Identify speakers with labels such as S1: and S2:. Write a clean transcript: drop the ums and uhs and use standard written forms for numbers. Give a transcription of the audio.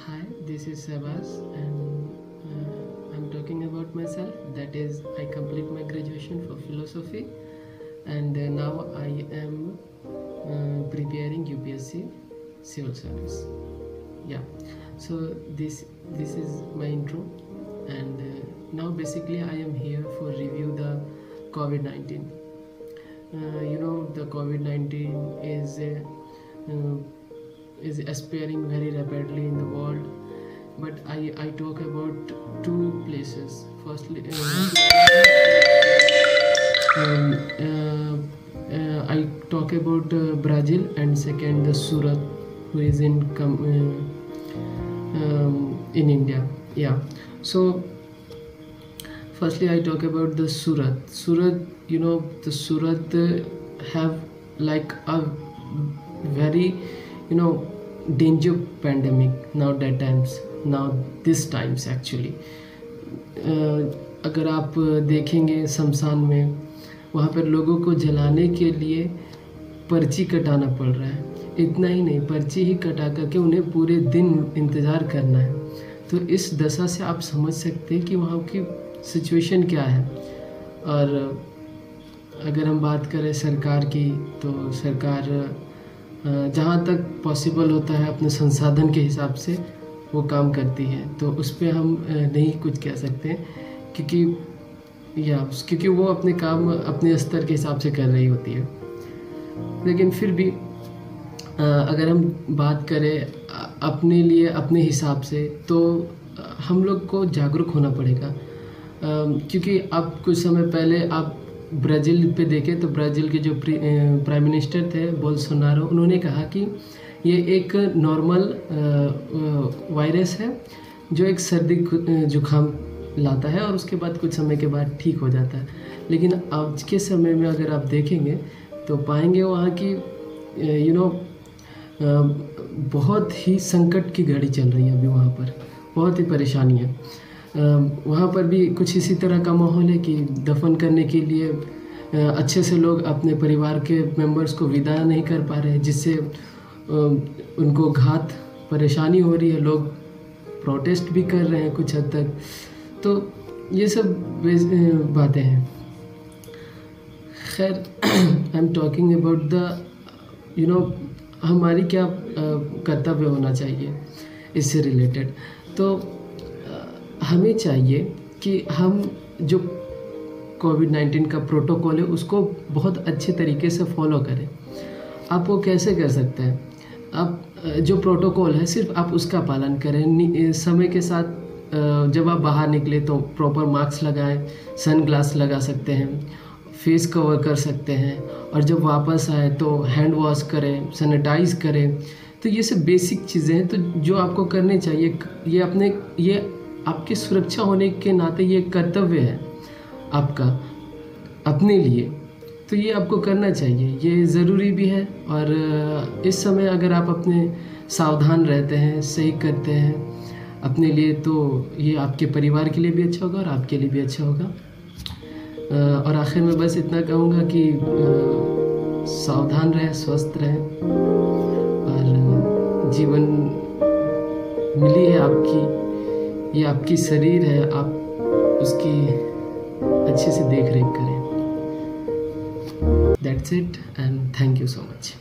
S1: Hi, this is Sebas, and I'm talking about myself. That is, I complete my graduation for philosophy, and now I am preparing UPSC civil service. Yeah, so this is my intro, and now basically I am here for review the COVID-19. The COVID-19 is appearing very rapidly in the world, but I talk about two places. Firstly, I talk about Brazil, and second the Surat, who is in India. Yeah, so firstly I talk about the Surat. The Surat have like a very danger pandemic now this times actually. अगर आप देखेंगे शमशान में, वहाँ पर लोगों को जलाने के लिए पर्ची कटाना पड़ रहा है। इतना ही नहीं, पर्ची ही कटा करके उन्हें पूरे दिन इंतज़ार करना है। तो इस दशा से आप समझ सकते हैं कि वहाँ की सिचुएशन क्या है। और अगर हम बात करें सरकार की, तो सरकार जहाँ तक पॉसिबल होता है अपने संसाधन के हिसाब से वो काम करती है, तो उस पर हम नहीं कुछ कह सकते, क्योंकि वो अपने काम अपने स्तर के हिसाब से कर रही होती है। लेकिन फिर भी अगर हम बात करें अपने लिए अपने हिसाब से, तो हम लोग को जागरूक होना पड़ेगा। क्योंकि अब कुछ समय पहले आप ब्राज़ील पे देखें तो ब्राज़ील के जो प्राइम मिनिस्टर थे बोल्सोनारो, उन्होंने कहा कि ये एक नॉर्मल वायरस है जो एक सर्दी जुकाम लाता है और उसके बाद कुछ समय के बाद ठीक हो जाता है। लेकिन आज के समय में अगर आप देखेंगे तो पाएंगे वहाँ की बहुत ही संकट की घड़ी चल रही है अभी। वहाँ पर बहुत ही परेशानी है। वहाँ पर भी कुछ इसी तरह का माहौल है कि दफन करने के लिए अच्छे से लोग अपने परिवार के मेंबर्स को विदा नहीं कर पा रहे हैं, जिससे उनको घात परेशानी हो रही है। लोग प्रोटेस्ट भी कर रहे हैं कुछ हद तक। तो ये सब बातें हैं। खैर, I am talking about the हमारी क्या कर्तव्य होना चाहिए इससे रिलेटेड। तो हमें चाहिए कि हम जो कोविड-19 का प्रोटोकॉल है उसको बहुत अच्छे तरीके से फॉलो करें। आप वो कैसे कर सकते हैं? आप जो प्रोटोकॉल है सिर्फ आप उसका पालन करें। समय के साथ जब आप बाहर निकले तो प्रॉपर मास्क लगाएं, सन ग्लास लगा सकते हैं, फेस कवर कर सकते हैं, और जब वापस आए तो हैंड वॉश करें, सैनिटाइज करें। तो ये सब बेसिक चीज़ें हैं तो जो आपको करने चाहिए। ये आपकी सुरक्षा होने के नाते ये कर्तव्य है आपका अपने लिए, तो ये आपको करना चाहिए, ये ज़रूरी भी है। और इस समय अगर आप अपने सावधान रहते हैं, सही करते हैं अपने लिए, तो ये आपके परिवार के लिए भी अच्छा होगा और आपके लिए भी अच्छा होगा। और आखिर में बस इतना कहूँगा कि सावधान रहें, स्वस्थ रहें, और जीवन मिली है आपकी, ये आपकी शरीर है, आप उसकी अच्छे से देख रेख करें। That's it, and thank you so much.